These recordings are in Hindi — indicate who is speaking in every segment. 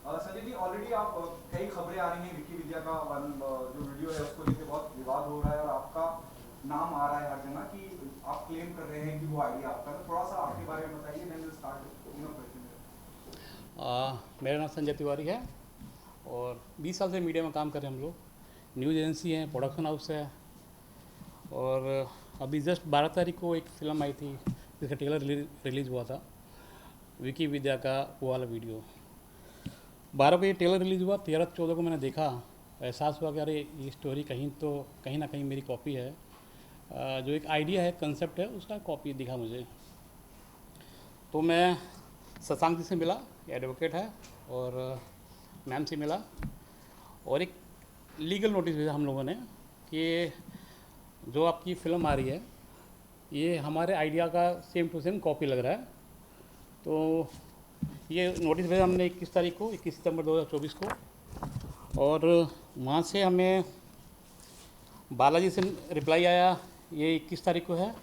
Speaker 1: संजय जी, ऑलरेडी आप कई खबरें आ रही हैं, विकी विद्या का जो वीडियो है उसको लेकर बहुत विवाद हो रहा है और आपका नाम आ रहा है हर जगह कि आप क्लेम कर रहे हैं कि वो आइडिया आपका, तो थोड़ा सा आपके बारे में बताइए, देन विल स्टार्ट क्वेश्चन।
Speaker 2: मेरा नाम संजय तिवारी है और 20 साल से मीडिया में काम कर रहे हैं हम लोग। न्यूज़ एजेंसी है, प्रोडक्शन हाउस है और अभी जस्ट 12 तारीख को एक फ़िल्म आई थी जिसका ट्रेलर रिलीज़ हुआ था, विकी विद्या का वो वाला वीडियो। 12 को ये ट्रेलर रिलीज़ हुआ, 13-14 को मैंने देखा, एहसास हुआ कि अरे ये स्टोरी कहीं ना कहीं मेरी कॉपी है। जो एक आइडिया है, कंसेप्ट है, उसका कॉपी दिखा मुझे। तो मैं शशांक जी से मिला, एडवोकेट है, और मैम से मिला और एक लीगल नोटिस भेजा हम लोगों ने कि जो आपकी फ़िल्म आ रही है ये हमारे आइडिया का सेम टू सेम कॉपी लग रहा है। तो ये नोटिस भेजा हमने 21 तारीख को, 21 सितंबर 2024 को। और वहाँ से हमें बालाजी से रिप्लाई आया, ये 21 तारीख को है,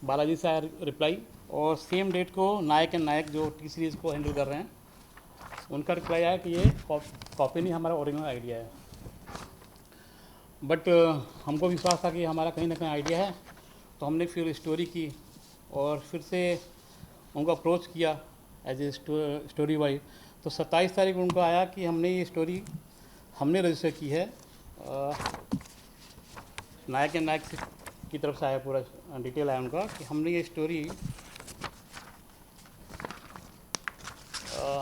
Speaker 2: बालाजी से आया रिप्लाई। और सेम डेट को नायक एंड नायक जो टी सीरीज़ को हैंडल कर रहे हैं उनका रिप्लाई आया कि ये कॉपी नहीं, हमारा ओरिजिनल आइडिया है। बट हमको विश्वास था कि हमारा कहीं ना कहीं आइडिया है, तो हमने फिर स्टोरी की और फिर से उनको अप्रोच किया एज ए स्टोरी वाइज। तो 27 तारीख को उनको आया कि हमने ये स्टोरी हमने रजिस्टर की है। नायक एंड नायक की तरफ से आया, पूरा डिटेल आया उनका कि हमने ये स्टोरी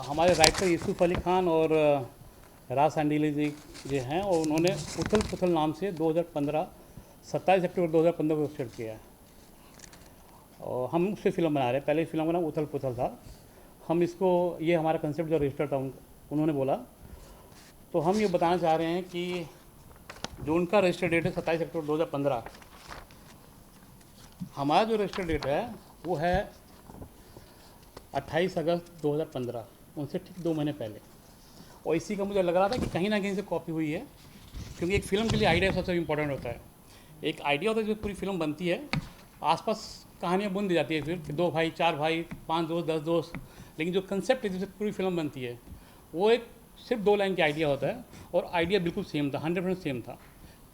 Speaker 2: हमारे राइटर यूसुफ अली खान और राज सांडीली जी जो हैं, और उन्होंने उथल पुथल नाम से 2015 27 अक्टूबर 2015 को रजिस्टर किया है। और हम उस पर फिल्म बना रहे हैं। पहले फिल्म का नाम उथल पुथल था। हम इसको, ये हमारा कंसेप्ट जो रजिस्टर था उन्होंने बोला, तो हम ये बताना चाह रहे हैं कि जो उनका रजिस्टर डेट है 27 अक्टूबर 2015, हमारा जो रजिस्टर डेट है वो है 28 अगस्त 2015, उनसे ठीक 2 महीने पहले। और इसी का मुझे लग रहा था कि कहीं ना कहीं से कॉपी हुई है, क्योंकि एक फ़िल्म के लिए आइडिया सबसे इम्पोर्टेंट होता है। एक आइडिया होता है, जो पूरी फिल्म बनती है, आसपास कहानियाँ बुन दी जाती है फिर कि 2 भाई, 4 भाई, 5 दोस्त, 10 दोस्त, लेकिन जो कंसेप्ट है जिससे पूरी फिल्म बनती है वो एक सिर्फ 2 लाइन की आइडिया होता है। और आइडिया बिल्कुल सेम था, 100% सेम था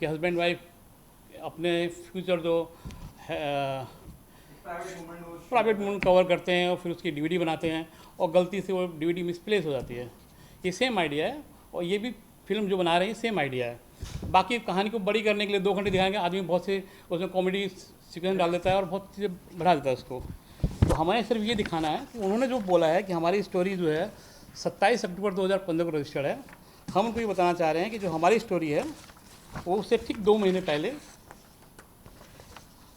Speaker 2: कि हस्बैंड वाइफ अपने फ्यूचर जो प्राइवेट मोमेंट कवर करते हैं और फिर उसकी डीवीडी बनाते हैं और गलती से वो डीवीडी मिसप्लेस हो जाती है। ये सेम आइडिया है और ये भी फिल्म जो बना रहे हैं सेम आइडिया है। बाकी कहानी को बड़ी करने के लिए 2 घंटे दिखाएंगे, आदमी बहुत से उसमें कॉमेडी सीक्वेंस डाल देता है और बहुत चीज़ें बढ़ा देता है उसको। तो हमें सिर्फ ये दिखाना है कि उन्होंने जो बोला है कि हमारी स्टोरी जो है 27 अक्टूबर 2015 को रजिस्टर्ड है, हम उनको ये बताना चाह रहे हैं कि जो हमारी स्टोरी है वो उससे ठीक 2 महीने पहले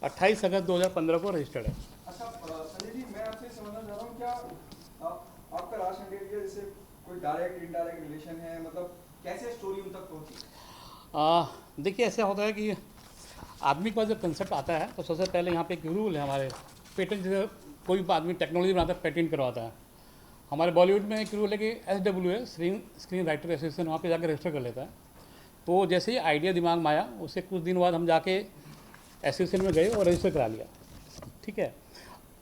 Speaker 2: 28 अगस्त 2015 को रजिस्टर्ड है।
Speaker 1: अच्छा संजय जी, मैं आपसे समझना चाह रहा हूँ, क्या आपका राज शांडिल्य जैसे कोई डायरेक्ट इनडायरेक्ट रिलेशन है, मतलब कैसे स्टोरी उन तक पहुंची?
Speaker 2: देखिए, ऐसा होता है कि आदमी के पास जब कंसेप्ट आता है तो सबसे पहले यहाँ पे एक रूल है हमारे, पेटेंट, जैसे कोई भी आदमी टेक्नोलॉजी बनाता है पेटेंट करवाता है। हमारे बॉलीवुड में एक रूल है कि SWA, स्क्रीन राइटर एसोसिएशन, वहाँ पे जाकर रजिस्टर कर लेता है। तो जैसे ही आइडिया दिमाग में आया उससे कुछ दिन बाद हम जाके एसोसिएशन में गए और रजिस्टर करा लिया। ठीक है,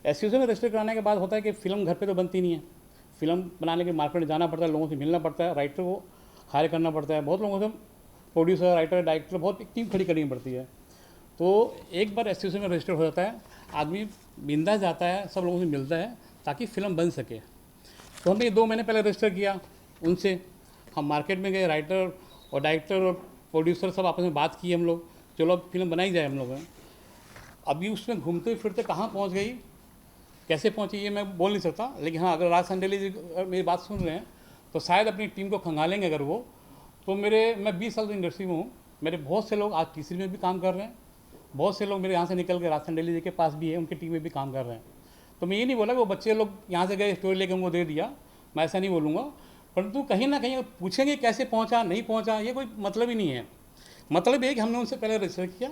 Speaker 2: एसोसिएशन में रजिस्टर कराने के बाद होता है कि फ़िल्म घर पे तो बनती नहीं है, फिल्म बनाने के मार्केट में जाना पड़ता है, लोगों से मिलना पड़ता है, राइटर को हायर करना पड़ता है, बहुत लोगों से, प्रोड्यूसर, राइटर, डायरेक्टर, बहुत एक टीम खड़ी करनी पड़ती है। तो एक बार एसोसिएशन में रजिस्टर हो जाता है, आदमी बिंदास जाता है, सब लोगों से मिलता है ताकि फ़िल्म बन सके। तो हमने ये 2 महीने पहले रजिस्टर किया उनसे। हम मार्केट में गए, राइटर और डायरेक्टर और प्रोड्यूसर सब आपस में बात की हम लोग, चलो अब फिल्म बनाई जाए हम लोग में। अभी उसमें घूमते फिरते कहाँ पहुँच गई, कैसे पहुँची, ये मैं बोल नहीं सकता, लेकिन हाँ, अगर राज सांडेली जी मेरी बात सुन रहे हैं तो शायद अपनी टीम को खंगालेंगे अगर वो। तो मैं 20 साल से इंडस्ट्री में हूँ, मेरे बहुत से लोग आज तीसरी में भी काम कर रहे हैं, बहुत से लोग मेरे यहाँ से निकल के राज सांडेली जी के पास भी है, उनकी टीम में भी काम कर रहे हैं। तो मैं ये नहीं बोला कि वो बच्चे लोग यहाँ से गए स्टोरी लेकर उनको दे दिया, मैं ऐसा नहीं बोलूँगा, परंतु कहीं ना कहीं पूछेंगे कैसे पहुँचा, नहीं पहुँचा, ये कोई मतलब ही नहीं है। मतलब ये कि हमने उनसे पहले रजिस्टर किया।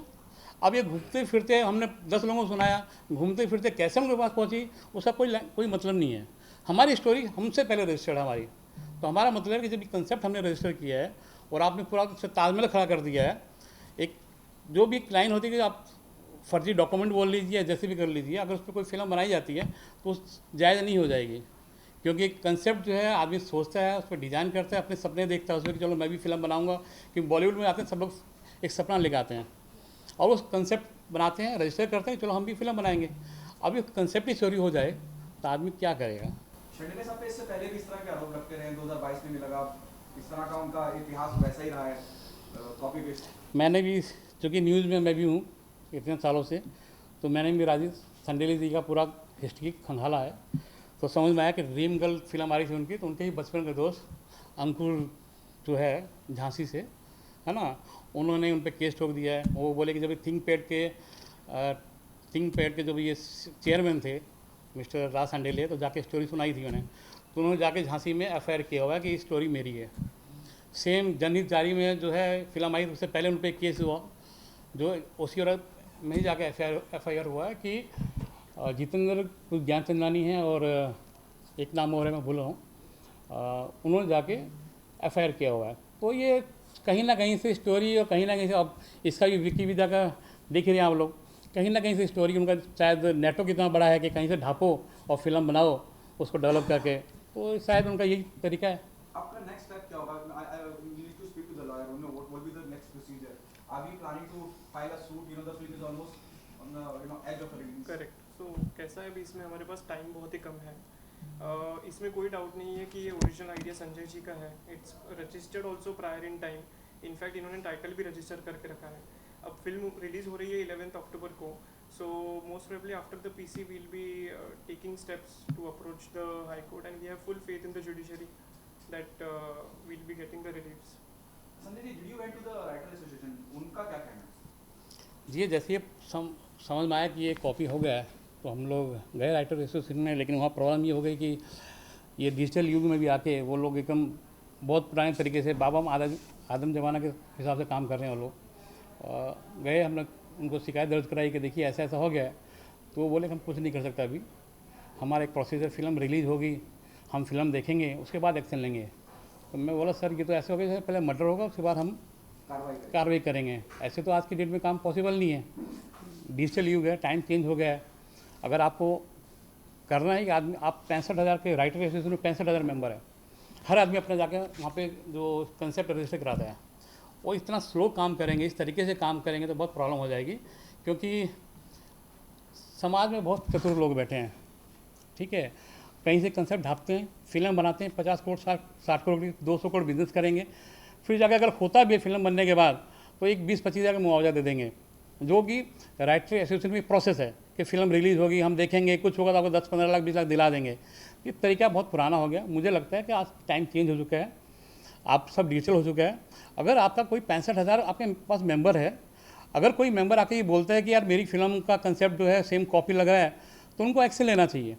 Speaker 2: अब ये घूमते फिरते हमने 10 लोगों को सुनाया, घूमते फिरते कैसे उनके पास पहुंची, उसका कोई मतलब नहीं है। हमारी स्टोरी हमसे पहले रजिस्टर्ड है हमारी। तो हमारा मतलब है कि जब कंसेप्ट हमने रजिस्टर किया है और आपने पूरा उससे तालमेल खड़ा कर दिया है, एक जो भी एक लाइन होती है कि आप फर्जी डॉक्यूमेंट बोल लीजिए, जैसे भी कर लीजिए, अगर उस पर कोई फिल्म बनाई जाती है तो जायज़ नहीं हो जाएगी, क्योंकि कंसेप्ट जो है आदमी सोचता है, उस पर डिज़ाइन करता है, अपने सपने देखता है उसमें कि चलो मैं भी फिल्म बनाऊंगा। क्योंकि बॉलीवुड में आते हैं सब लोग एक सपना लेके आते हैं और उस कंसेप्ट बनाते हैं, रजिस्टर करते हैं, चलो हम भी फिल्म बनाएंगे। अब ये कंसेप्ट ही चोरी हो जाए तो आदमी क्या करेगा।
Speaker 1: शर्मिला साहब पे इससे पहले भी इस तरह के आरोप लगते रहे, 2022 में भी लगा, इस तरह का उनका इतिहास वैसा ही रहा है, कॉपी पेस्ट।
Speaker 2: मैंने भी, चूँकि न्यूज़ में मैं भी हूँ इतने सालों से, तो मैंने भी राजीव संडेली जी का पूरा हिस्ट्री खंगाला है। तो समझ में आया कि ड्रीम गर्ल फिल्म आ रही थी उनकी, तो उनके ही बचपन के दोस्त अंकुर जो है झांसी से, है ना, उन्होंने उन पर केस ठोक दिया है। वो बोले कि जब थिंक पैड के जब ये चेयरमैन थे मिस्टर राज संडेले, तो जाके स्टोरी सुनाई थी उन्हें, तो उन्होंने जाके झांसी में एफआईआर किया हुआ है कि ये स्टोरी मेरी है। सेम जनहित जारी में जो है फिल्म आई, उससे पहले उन पर केस हुआ, जो उसी और में ही जाके एफआईआर हुआ है कि जितेंद्र ज्ञानचंदानी हैं और एक नाम और है मैं भूल रहा हूँ, उन्होंने जाके एफआईआर किया हुआ है। तो ये कहीं ना कहीं से स्टोरी, और कहीं ना कहीं से अब इसका भी विकिपीडिया का देख रहे हैं आप लोग, कहीं ना कहीं से स्टोरी उनका शायद नेटवर्क इतना बड़ा है कि कहीं से ढापो और फिल्म बनाओ उसको डेवलप करके, तो शायद उनका यही तरीका है।
Speaker 1: आपका नेक्स्ट स्टेप क्या होगा? You need to speak to the lawyer. You know, what will be the next procedure? Are we planning to file a suit? You know, the film is almost on the edge of release.
Speaker 3: Correct. So कैसा है, अभी इसमें हमारे पास टाइम बहुत ही कम है। इसमें कोई डाउट नहीं है कि ये ओरिजिनल आइडिया संजय जी का है। It's registered also prior in time. In fact इन्होंने टाइटल भी रजिस्टर करके रखा है। अब फिल्म रिलीज़ हो रही है 11 अक्टूबर को, so most probably after the PC will be taking steps to approach the high court and we have full faith in the judiciary that will be getting the reliefs.
Speaker 1: Sanjay ji, did you went to the writer association? उनका क्या कहना है?
Speaker 2: जी, जैसे ये समझ में आया कि ये कॉपी हो गया है, तो हम लोग गए राइटर एसोसिएशन में, लेकिन वहाँ प्रॉब्लम ये हो गई कि ये डिजिटल युग में भी आके वो लोग एकदम बहुत पुराने तरीके से बाबा आदम जमाना के हिसाब से काम कर रहे हैं वो लोग। गए हम लोग, उनको शिकायत दर्ज कराई कि देखिए ऐसा ऐसा हो गया है, तो वो बोले कि हम कुछ नहीं कर सकते अभी, हमारा एक प्रोसीजर, फिल्म रिलीज़ होगी, हम फिल्म देखेंगे, उसके बाद एक्शन लेंगे। तो मैं बोला सर ये तो ऐसे हो गया, पहले मर्डर होगा उसके बाद हम कार्रवाई करेंगे। ऐसे तो आज की डेट में काम पॉसिबल नहीं है, डिजिटल युग है, टाइम चेंज हो गया है। अगर आपको करना है कि आदमी, आप 65,000 के राइटर एसोसिएशन में 65,000 मेंबर है, हर आदमी अपना जाके वहाँ पे जो कंसेप्ट रजिस्टर कराता है, वो इतना स्लो काम करेंगे, इस तरीके से काम करेंगे तो बहुत प्रॉब्लम हो जाएगी। क्योंकि समाज में बहुत चतुर लोग बैठे हैं, ठीक है, कहीं से कंसेप्ट ढापते हैं, फिल्म बनाते हैं, 50 करोड़ 60 करोड़ की 200 करोड़ बिजनेस करेंगे, फिर जाकर अगर होता भी है फिल्म बनने के बाद तो एक 20-25 हज़ार का मुआवजा दे देंगे, जो कि राइटर एसोसिएशन की प्रोसेस है कि फिल्म रिलीज़ होगी, हम देखेंगे, कुछ होगा तो आपको 10-15 लाख 20 लाख दिला देंगे। ये तरीका बहुत पुराना हो गया। मुझे लगता है कि आज टाइम चेंज हो चुका है, आप सब डिजिटल हो चुका है। अगर आपका कोई 65,000 आपके पास मेंबर है, अगर कोई मेंबर आके ये बोलता है कि यार मेरी फिल्म का कंसेप्ट जो है सेम कॉपी लग रहा है, तो उनको एक्शन लेना चाहिए।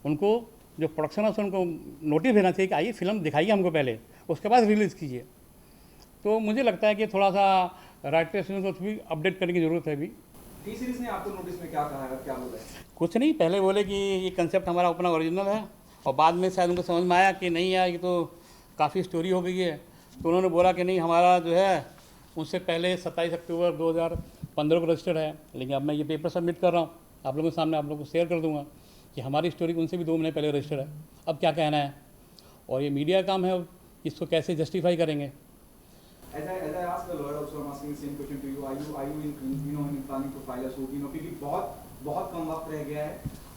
Speaker 2: उनको जो प्रोडक्शन हाउस उनको नोटिस देना चाहिए कि आइए फिल्म दिखाइए हमको पहले, उसके बाद रिलीज़ कीजिए। तो मुझे लगता है कि थोड़ा सा राइटर एसोसिएशन को भी अपडेट करने की ज़रूरत है अभी।
Speaker 1: टी सीरीज ने आपको नोटिस में क्या कहा है, क्या बोला है?
Speaker 2: कुछ नहीं, पहले बोले कि ये कंसेप्ट हमारा अपना ओरिजिनल है, और बाद में शायद उनको समझ में आया कि नहीं यार ये तो काफ़ी स्टोरी हो गई है, तो उन्होंने बोला कि नहीं हमारा जो है उनसे पहले 27 अक्टूबर 2015 को रजिस्टर्ड है, लेकिन अब मैं ये पेपर सबमिट कर रहा हूँ आप लोगों के सामने, आप लोगों को शेयर कर दूँगा कि हमारी स्टोरी उनसे भी 2 महीने पहले रजिस्टर्ड है। अब क्या कहना है, और ये मीडिया का काम है, इसको कैसे जस्टिफाई करेंगे।
Speaker 1: As I asked the lawyer also, I'm asking the same question to you. Are you in planning to file a suit? क्योंकि बहुत कम वक्त रह गया है,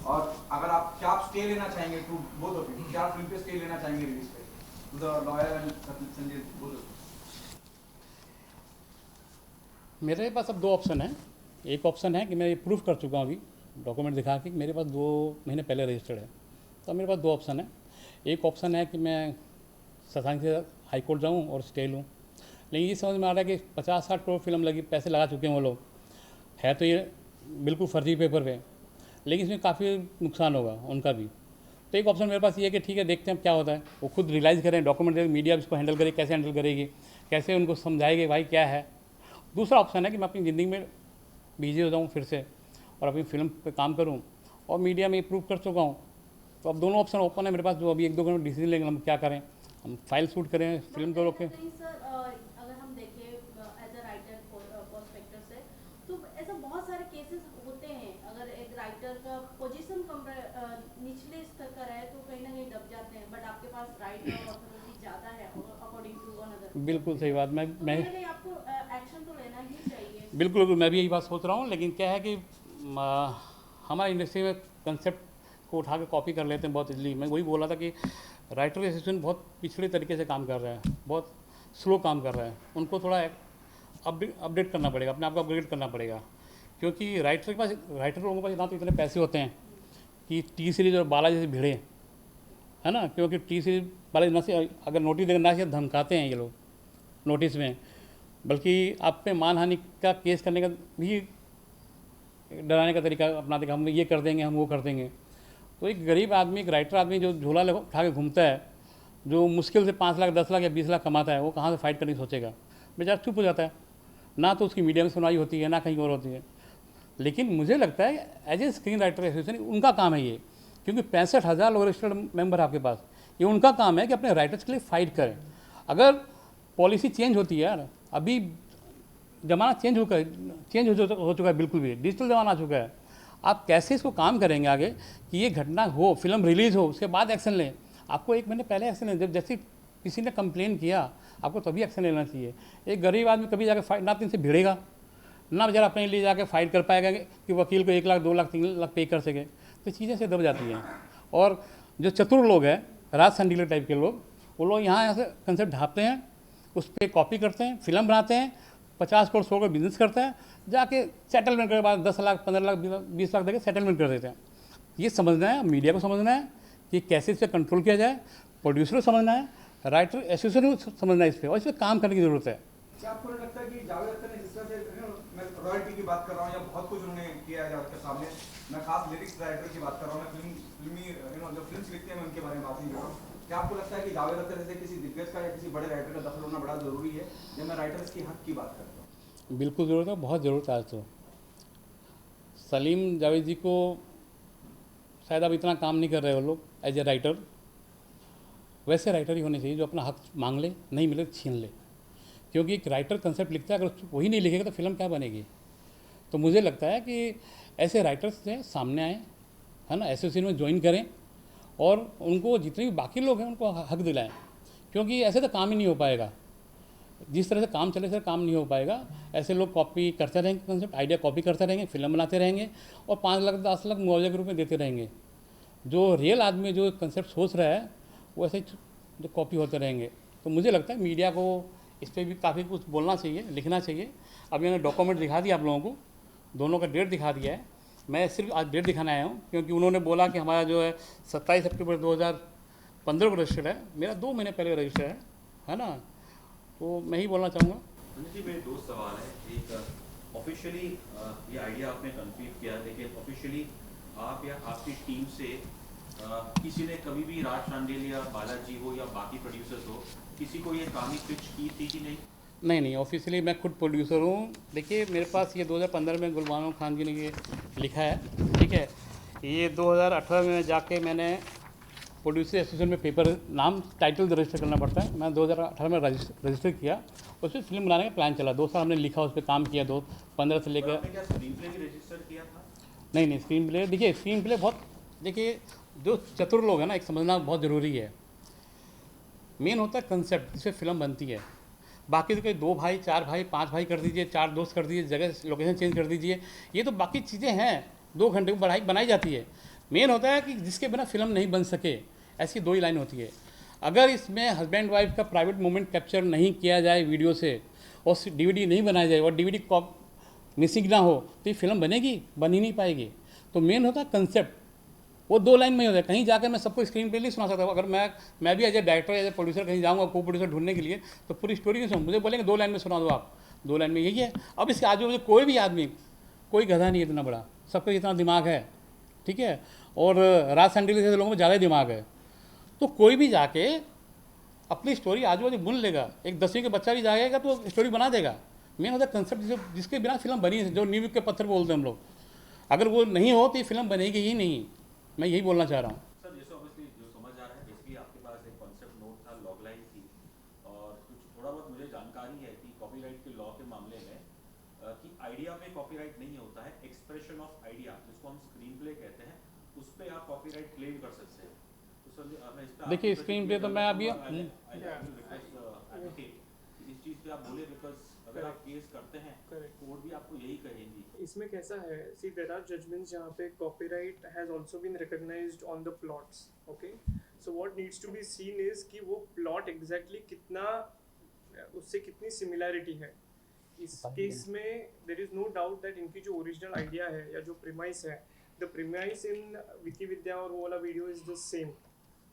Speaker 1: और अगर आप क्या आप स्टे लेना चाहेंगे टू बोथ ऑफ यू, क्या फिल्म पे स्टे लेना चाहेंगे रिलीज पे, to the lawyer and Sanjay both of you?
Speaker 2: मेरे पास अब 2 ऑप्शन है। एक ऑप्शन है कि मैं ये प्रूफ कर चुका हूँ अभी डॉक्यूमेंट दिखा के मेरे पास 2 महीने पहले रजिस्टर्ड है, तो मेरे पास 2 ऑप्शन है। एक ऑप्शन है कि मैं सत्संग से हाई कोर्ट जाऊँ और स्टे लूँ, लेकिन ये समझ में आ रहा है कि 50-60 करोड़ फिल्म लगी, पैसे लगा चुके हैं वो लोग, है तो ये बिल्कुल फर्जी पेपर पे, लेकिन इसमें काफ़ी नुकसान होगा उनका भी। तो एक ऑप्शन मेरे पास ये है कि ठीक है देखते हैं क्या होता है, वो खुद रियलाइज़ करें, डॉक्यूमेंट दें, मीडिया इसको हैंडल करे, कैसे हैंडल करेगी, कैसे उनको समझाएगी भाई क्या है। दूसरा ऑप्शन है कि मैं अपनी ज़िंदगी में बिजी हो जाऊँ फिर से और अपनी फिल्म पे काम करूँ, और मीडिया में प्रूव कर चुका हूँ। तो अब दोनों ऑप्शन ओपन है मेरे पास, जो अभी 1-2 घंटे डिसीजन लेंगे हम क्या करें, हम फाइल शूट करें, फिल्म को रोकें।
Speaker 4: अगर हम देखें एज अ राइटर पर्सपेक्टिव से, तो ऐसा बहुत सारे केसेस होते हैं, अगर एक राइटर का पोजीशन निचले स्तर का रहे तो कहीं ना कहीं दब जाते हैं पास राइट और अथॉरिटी ज़्यादा है अकॉर्डिंग टू अनदर।
Speaker 2: बिल्कुल सही बात। मैं
Speaker 4: कहीं ना कहीं आपको एक्शन तो लेना ही चाहिए।
Speaker 2: बिल्कुल मैं भी यही बात सोच रहा हूँ, लेकिन क्या है कि हमारी इंडस्ट्री में कंसेप्ट को उठा के कॉपी कर लेते हैं बहुत इजली। मैं वही बोल रहा था कि राइटर एसोसिएशन बहुत पिछड़े तरीके से काम कर रहा है, बहुत स्लो काम कर रहा है। उनको थोड़ा अपडेट करना पड़ेगा, अपने आप को अपग्रेड करना पड़ेगा, क्योंकि राइटर लोगों के पास ना तो इतने पैसे होते हैं कि टी सीरीज और बालाजी से भिड़े, है ना। क्योंकि टी सीरीज बालाजी ना से अगर नोटिस देकर ना से धमकाते हैं ये लोग नोटिस में, बल्कि आप पे मानहानि का केस करने का भी डराने का तरीका अपना देगा, हम ये कर देंगे, हम वो कर देंगे। तो एक गरीब आदमी, एक राइटर आदमी जो झोला उठा के घूमता है, जो मुश्किल से 5 लाख 10 लाख या 20 लाख कमाता है, वो कहाँ से फाइट करने की सोचेगा। बेचारा चुप हो जाता है, ना तो उसकी मीडिया में सुनवाई होती है, ना कहीं और होती है। लेकिन मुझे लगता है as a screen writer association उनका काम है ये, क्योंकि 65,000 लोग रजिस्टर्ड मेंबर आपके पास, ये उनका काम है कि अपने राइटर्स के लिए फ़ाइट करें। अगर पॉलिसी चेंज होती है यार, अभी ज़माना चेंज हो चुका है, बिल्कुल भी डिजिटल ज़माना आ चुका है। आप कैसे इसको काम करेंगे आगे कि ये घटना हो, फिल्म रिलीज़ हो, उसके बाद एक्शन लें। आपको 1 महीने पहले एक्शन लें, जब जैसे किसी ने कंप्लेन किया आपको तभी एक्शन लेना चाहिए। एक गरीब आदमी कभी जाकर फाइट ना तो इनसे भिड़ेगा, ना बेचारा अपने लिए जाकर फाइट कर पाएगा कि वकील को 1 लाख 2 लाख 3 लाख पे कर सके। तो चीज़ें से दब जाती हैं। और जो चतुर लोग हैं, राज संडीलर टाइप के लोग, वो लोग यहाँ से कंसेप्ट ढापते हैं, उस पर कॉपी करते हैं, फिल्म बनाते हैं, 50 करोड़ 100 करोड़ बिजनेस करते हैं, जाके सेटलमेंट के बाद 10 लाख 15 लाख 20 लाख देकर सेटलमेंट कर देते हैं। ये समझना है, मीडिया को समझना है कि कैसे इस पर कंट्रोल किया जाए, प्रोड्यूसर को समझना है, राइटर एसोसिएशन को समझना है इस पर, और इस पर काम करने की ज़रूरत है।
Speaker 1: क्या आपको नहीं लगता है कि जावेद अख्तर ने जिस तरह से मैं रॉयल्टी की बात कर रहा हूँ या बहुत कुछ उन्होंने किया है आपके सामने, मैं खास लिरिक्स राइटर की बात कर रहा हूँ, मैं फिल्मी जो फिल्म लिखते हैं मैं उनके बारे में बात नहीं कर रहा हूँ। क्या आपको लगता है कि जावेद अख्तर जैसे किसी दिग्गज का या किसी बड़े राइटर का दखल होना बड़ा ज़रूरी है, जब मैं राइटर्स की हक की बात करता हूँ?
Speaker 2: बिल्कुल ज़रूरत है, बहुत ज़रूरत है। आज तो सलीम जावेद जी को शायद अब इतना काम नहीं कर रहे वो लोग एज ए राइटर। वैसे राइटर ही होने चाहिए जो अपना हक मांग ले, नहीं मिले तो छीन ले। क्योंकि एक राइटर कंसेप्ट लिखता है, अगर वही नहीं लिखेगा तो फिल्म क्या बनेगी। तो मुझे लगता है कि ऐसे राइटर्स से सामने आए, है ना, एसोसिएशन में ज्वाइन करें और उनको जितने भी बाकी लोग हैं उनको हक दिलाएं, क्योंकि ऐसे तो काम ही नहीं हो पाएगा। जिस तरह से काम चले सर काम नहीं हो पाएगा। ऐसे लोग कॉपी करते रहेंगे, कंसेप्ट आइडिया कॉपी करते रहेंगे, फिल्म बनाते रहेंगे और 5 लाख 10 लाख मुआवजे के रूप में देते रहेंगे। जो रियल आदमी जो कंसेप्ट सोच रहा है वो ऐसे जो कॉपी होते रहेंगे। तो मुझे लगता है मीडिया को इस पर भी काफ़ी कुछ बोलना चाहिए, लिखना चाहिए। अब मैंने डॉक्यूमेंट दिखा दिया आप लोगों को, दोनों का डेट दिखा दिया है। मैं सिर्फ आज डेट दिखाने आया हूँ, क्योंकि उन्होंने बोला कि हमारा जो है 27 अक्टूबर 2015 को रजिस्टर्ड है, मेरा 2 महीने पहले रजिस्टर है ना। तो मैं ही बोलना चाहूँगा।
Speaker 5: जी मेरे 2 सवाल हैं। एक ऑफिशियली ये आइडिया आपने कंसीव किया, लेकिन ऑफिशियली आप या आपकी टीम से किसी ने कभी भी राज शांडिल या बालाजी हो या बाकी प्रोड्यूसर्स हो, किसी को ये कहानी पिच की थी कि नहीं?
Speaker 2: नहीं, ऑफिशियली मैं खुद प्रोड्यूसर हूँ। देखिए मेरे पास ये 2015 में गुलबानो खान जी ने ये लिखा है, ठीक है। ये 2018 में जाके मैंने प्रोड्यूसर एसोसिएशन में पेपर नाम टाइटल रजिस्टर करना पड़ता है, मैं 2018 में रजिस्टर किया। उस पर फिल्म बनाने का प्लान चला, 2 साल हमने लिखा, उस पर काम किया, 2015 से लेकर।
Speaker 5: क्या स्क्रीन प्ले भी रजिस्टर किया था?
Speaker 2: नहीं, स्क्रीन प्ले, देखिए स्क्रीन प्ले बहुत, देखिए जो चतुर लोग हैं ना, एक समझना बहुत ज़रूरी है। मेन होता है कंसेप्ट, जिससे फिल्म बनती है। बाकी तो कोई 2 भाई 4 भाई 5 भाई कर दीजिए, 4 दोस्त कर दीजिए, जगह लोकेशन चेंज कर दीजिए, ये तो बाकी चीज़ें हैं, 2 घंटे में बनाई जाती है। मेन होता है कि जिसके बिना फिल्म नहीं बन सके, ऐसी 2 ही लाइन होती है। अगर इसमें हस्बैंड वाइफ का प्राइवेट मोमेंट कैप्चर नहीं किया जाए वीडियो से, और DVD नहीं बनाया जाए और DVD मिसिंग ना हो, तो ये फिल्म बनेगी, बन ही नहीं पाएगी। तो मेन होता है कंसेप्ट, वो 2 लाइन में ही होता है। कहीं जाकर मैं सबको स्क्रीन पे नहीं सुना सकता। अगर मैं भी as a director as a producer कहीं जाऊँगा को प्रोड्यूसर ढूंढने के लिए, तो पूरी स्टोरी नहीं सुन, मुझे बोलेंगे 2 लाइन में सुना दो आप, 2 लाइन में यही है। अब इसके आजू बाजू कोई भी आदमी, कोई गधा नहीं है इतना बड़ा, सबका इतना दिमाग है, ठीक है। और राज संडील जैसे लोगों में ज़्यादा दिमाग है। तो कोई भी जाके अपनी स्टोरी आजू बाजू बुन लेगा, एक 10वीं का बच्चा भी जाएगा तो स्टोरी बना देगा। मेन होता है कंसेप्ट, जिसके बिना फिल्म बनी है, जो नींव के पत्थर बोलते हैं हम लोग। अगर वो नहीं हो तो ये फिल्म बनेगी ही नहीं। मैं यही बोलना चाह रहा हूँ।
Speaker 5: सर जैसे ऑब्वियसली जो समझ आ रहा है, बेसिकली आपके पास एक कॉन्सेप्ट नोट था, लॉग लाइन थी, और कुछ थोड़ा बहुत मुझे जानकारी है कि कॉपीराइट के लॉ के मामले में कि आइडिया पे कॉपीराइट नहीं होता है, एक्सप्रेशन ऑफ आइडिया जिसको हम स्क्रीन प्ले कहते हैं, उस पर आप कॉपीराइट क्लेम कर सकते हैं। तो
Speaker 2: देखिए, स्क्रीन पे तो मैं अभी
Speaker 5: इस चीज पे आप बोले बिकॉज अगर आप केस करते हैं
Speaker 3: Correct.
Speaker 5: कोर्ट भी आपको यही कहेंगी।
Speaker 3: इसमें कैसा है, सी देयर आर जजमेंट्स जहाँ पे copyright has also been recognised on the plots, okay. So what needs to be seen is कि वो प्लॉट एग्जैक्टली कितना, उससे कितनी सिमिलैरिटी है। इस केस में there is no doubt that इनकी जो ओरिजिनल आइडिया है या जो प्रीमाइस है, द प्रीमाइस इन विकिविद्या और वो वाला video is the same.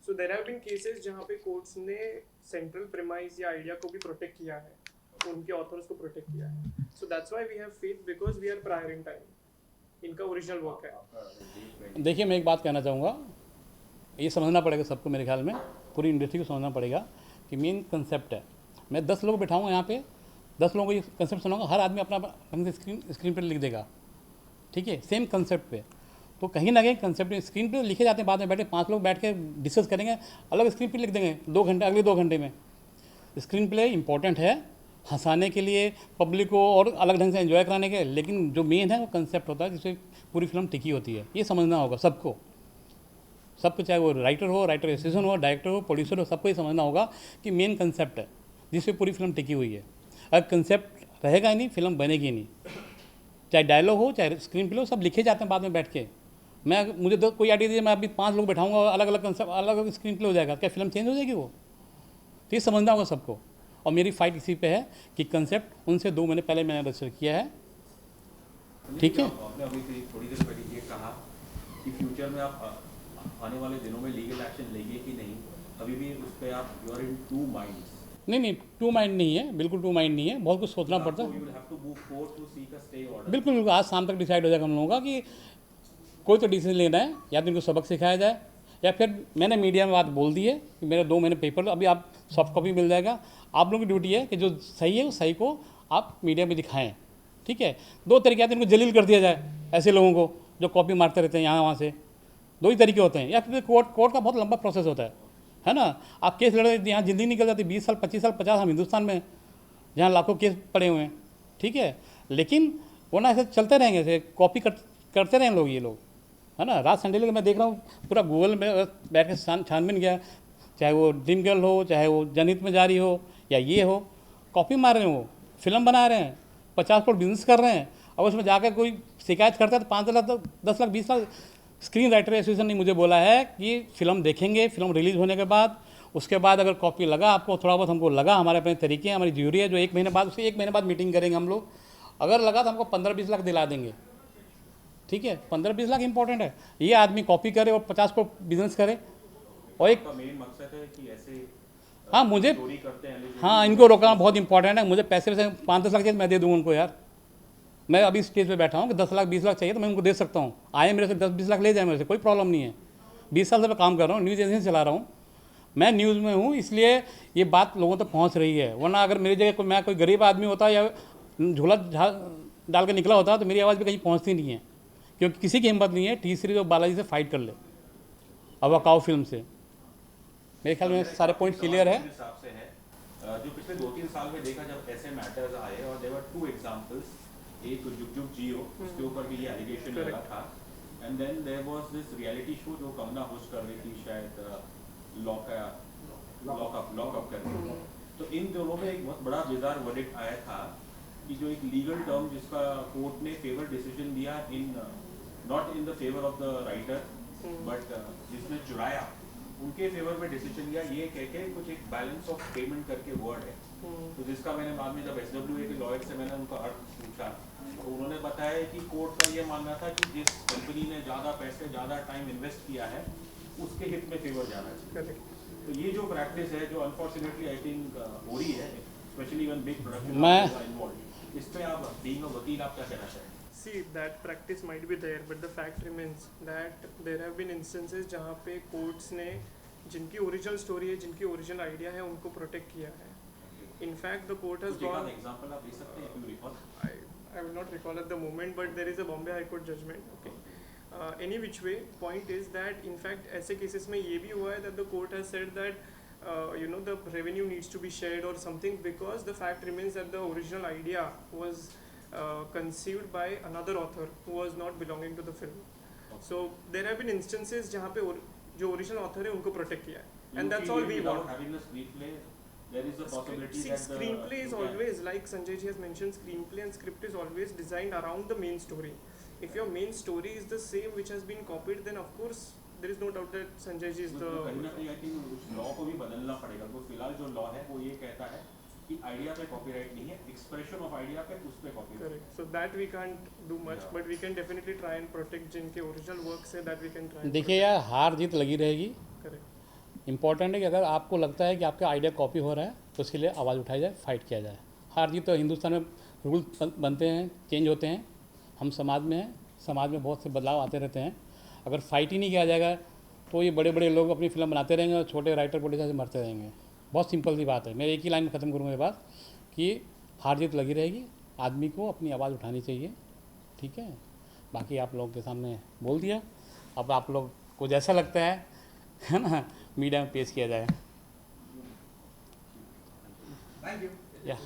Speaker 3: So there have been cases जहाँ पे कोर्ट्स ने सेंट्रल प्रीमाइस या आइडिया को भी प्रोटेक्ट किया है, उनके ऑथर्स को प्रोटेक्ट किया है। So that's why we have faith, because we are prior in time, इनका ओरिजिनल वर्क है।
Speaker 2: देखिए, मैं एक बात कहना चाहूँगा, ये समझना पड़ेगा सबको, मेरे ख्याल में पूरी इंडस्ट्री को समझना पड़ेगा कि मेन कंसेप्ट है। मैं 10 लोग बैठाऊँगा यहाँ पे, 10 लोगों को ये कंसेप्ट सुनाऊंगा, हर आदमी अपना अपने स्क्रीन पर लिख देगा, ठीक है, सेम कंसेप्ट पे। तो कहीं ना कहीं कंसेप्ट स्क्रीन पे लिखे जाते हैं, बाद में बैठे 5 लोग बैठ के डिस्कस करेंगे, अलग स्क्रीन पे लिख देंगे 2 घंटे, अगले 2 घंटे में। स्क्रीन प्ले इंपॉर्टेंट है हंसाने के लिए, पब्लिक को और अलग ढंग से एंजॉय कराने के, लेकिन जो मेन है वो कंसेप्ट होता है जिससे पूरी फिल्म टिकी होती है। ये समझना होगा सबको, चाहे वो राइटर हो, राइटर एसोसिएशन हो, डायरेक्टर हो, प्रोड्यूसर हो, सबको ये समझना होगा कि मेन कंसेप्ट है जिससे पूरी फिल्म टिकी हुई है। अगर कंसेप्ट रहेगा ही नहीं, फिल्म बनेगी नहीं। चाहे डायलॉग हो, चाहे स्क्रीन प्ले हो, सब लिखे जाते हैं बाद में बैठ के। मुझे तो कोई आइडिया दीजिए, मैं अभी 5 लोग बैठाऊंगा और अलग अलग कंसेप्ट, अलग अलग स्क्रीन प्ले हो जाएगा, क्या फिल्म चेंज हो जाएगी वो? तो ये समझना होगा सबको। और मेरी फाइट इसी पे है कि कंसेप्ट उनसे 2 महीने पहले मैंने रजिस्टर किया है, ठीक है।
Speaker 5: आपने अभी थोड़ी देर पहले ये कहा कि फ्यूचर में आप आने वाले दिनों में लीगल एक्शन लेंगे कि नहीं, अभी भी उस पर आप you are in two minds?
Speaker 2: नहीं, 2 माइंड नहीं है, बिल्कुल 2 माइंड नहीं है, बहुत कुछ सोचना पड़ता है। बिल्कुल, आज शाम तक डिसाइड हो जाएगा हम लोगों का कि कोई तो डिसीजन लेना है, या तो इनको सबक सिखाया जाए, या फिर मैंने मीडिया में बात बोल दी है कि मेरे 2 महीने पेपर, अभी आप सॉफ्ट कॉपी मिल जाएगा। आप लोगों की ड्यूटी है कि जो सही है उस सही को आप मीडिया में दिखाएं, ठीक है। 2 तरीके आते हैं, इनको जलील कर दिया जाए ऐसे लोगों को जो कॉपी मारते रहते हैं यहाँ वहाँ से, 2 ही तरीके होते हैं। या फिर कोर्ट का बहुत लंबा प्रोसेस होता है ना। आप केस लड़े, यहाँ जिंदगी निकल जाती, 20 साल 25 साल 50, हम हिंदुस्तान में जहाँ लाखों केस पड़े हुए हैं, ठीक है। लेकिन वो ना ऐसे चलते रहेंगे, ऐसे कॉपी करते रहें लोग, ये लोग, है ना। रात संडे के मैं देख रहा हूँ, पूरा गूगल में बैठ के छानबीन गया, चाहे वो ड्रीम गर्ल हो, चाहे वो जनहित में जारी हो, या ये हो, कॉपी मार रहे हैं, वो फिल्म बना रहे हैं, 50 करोड़ बिजनेस कर रहे हैं। और उसमें जाकर कोई शिकायत करता है तो 5 lakh, 10 lakh, 20 lakh. Screen writer association ने मुझे बोला है कि फिल्म देखेंगे, फिल्म रिलीज़ होने के बाद, उसके बाद अगर कॉपी लगा आपको, थोड़ा बहुत हमको लगा, हमारे अपने तरीके हैं, हमारी ज्यूरी है जो 1 महीने बाद, उसके 1 महीने बाद मीटिंग करेंगे हम लोग। अगर लगा तो हमको 15-20 लाख दिला देंगे, ठीक है। 15-20 लाख इंपॉर्टेंट है। ये आदमी कॉपी करे और 50 करोड़ बिजनेस करे, और एक
Speaker 5: मेन मकसद है कि ऐसे
Speaker 2: हाँ मुझे
Speaker 5: चोरी करते हैं,
Speaker 2: हाँ इनको रोकना बहुत इंपॉर्टेंट है। मुझे पैसे 5-10 लाख चाहिए, मैं दे दूँगा उनको यार। मैं अभी स्टेज पे बैठा हूँ कि 10 लाख 20 लाख चाहिए तो मैं उनको दे सकता हूँ। आए मेरे से 10-20 लाख ले जाए मेरे से, कोई प्रॉब्लम नहीं है। 20 साल से मैं काम कर रहा हूँ, न्यूज़ एजेंसी चला रहा हूँ, मैं न्यूज़ में हूँ, इसलिए ये बात लोगों तक पहुँच रही है। वरना अगर मेरी जगह मैं कोई गरीब आदमी होता या झोला डाल के निकला होता तो मेरी आवाज़ भी कहीं पहुँचती नहीं है, क्योंकि किसी की हिम्मत नहीं है टी सीरीज और बालाजी से फाइट कर ले अब वकाओ फिल्म से। मेरे ख्याल में सारे पॉइंट क्लियर है।
Speaker 5: हिसाब से है जो पिछले 2-3 साल में देखा जब ऐसे मैटर्स आए, और देयर वर 2 एग्जांपल्स, एक जुग जुग जियो, उसके ऊपर भी ये एलिगेशन लगा था, and then there was this reality show जो कंगना होस्ट कर रही थी, शायद लॉकअप करके। तो इन दोनों में एक बहुत बड़ा बिजार वर्डिक्ट आया था कि जो एक लीगल टर्म जिसका कोर्ट ने फेवर डिसीजन दिया in not in the favour of the writer, but जिसने चुराया उनके फेवर में डिसीजन लिया, ये कह के कुछ एक बैलेंस ऑफ पेमेंट करके वर्ड है। तो जिसका मैंने बाद में जब SWA के लॉयर से मैंने उनका अर्थ पूछा तो उन्होंने बताया कि कोर्ट का ये मानना था कि जिस कंपनी ने ज़्यादा पैसे ज़्यादा टाइम इन्वेस्ट किया है उसके हित में फेवर जाना चाहिए। तो ये जो प्रैक्टिस है जो अनफॉर्चुनेटली आई थिंक हो रही है, specially one big production involve, इस पे आप बीइंग अ वकील आप क्या कहना चाहेंगे?
Speaker 3: See, that practice might be there, but the fact remains that there have been instances जहाँ पे courts ने जिनकी original story है, जिनकी original idea है, उनको protect किया है. In fact, the court has gone.
Speaker 5: Example आप दे सकते हैं, if you recall?
Speaker 3: I will not recall at the moment, but there is a Bombay High Court judgment. Okay. Any which way, point is that in fact ऐसे cases में ये भी हुआ है that the court has said that you know the revenue needs to be shared or something, because the fact remains that the original idea was conceived by another author who was not belonging to the film. So there have been instances जहाँ पे जो ओरिजिनल ऑथर है उनको प्रोटेक्ट किया है, and that's all we want.
Speaker 5: Having a screenplay, there is a possibility
Speaker 3: See,
Speaker 5: that the
Speaker 3: screenplay is
Speaker 5: you can-
Speaker 3: always, like Sanjay ji has mentioned, screenplay and script is always designed around the main story. If your main story is the same which has been copied, then of course there is no doubt that Sanjay ji is
Speaker 5: तो कहीं ना
Speaker 3: the.
Speaker 5: कहीं आई थिंक उस लॉ को भी बदलना पड़ेगा. तो फिलहाल जो लॉ है वो ये कहता है कि आइडिया पे कॉपीराइट नहीं है, एक्सप्रेशन ऑफ आइडिया पे उस पे copyright.
Speaker 3: Correct. So that we can't do much,
Speaker 5: Yeah.
Speaker 3: but we can definitely try and protect जिनके original works है, that we can try. and
Speaker 2: देखिए यार, हार जीत लगी रहेगी.
Speaker 3: protect. Correct.
Speaker 2: इम्पॉर्टेंट है कि अगर आपको लगता है कि आपका आइडिया कॉपी हो रहा है तो उसके लिए आवाज़ उठाई जाए, फाइट किया जाए. हार जीत तो हिंदुस्तान में रूल बनते हैं, चेंज होते हैं. हम समाज में हैं, समाज में बहुत से बदलाव आते रहते हैं. अगर फाइट ही नहीं किया जाएगा तो ये बड़े बड़े लोग अपनी फिल्म बनाते रहेंगे और छोटे राइटर प्रोड्यूसर से मरते रहेंगे. बहुत सिंपल सी बात है. मैं एक ही लाइन में ख़त्म करूँगा ये बात कि हार जीत लगी रहेगी, आदमी को अपनी आवाज़ उठानी चाहिए. ठीक है, बाकी आप लोगों के सामने बोल दिया. अब आप लोग को जैसा लगता है ना, मीडिया में पेश किया जाए.
Speaker 1: Thank you.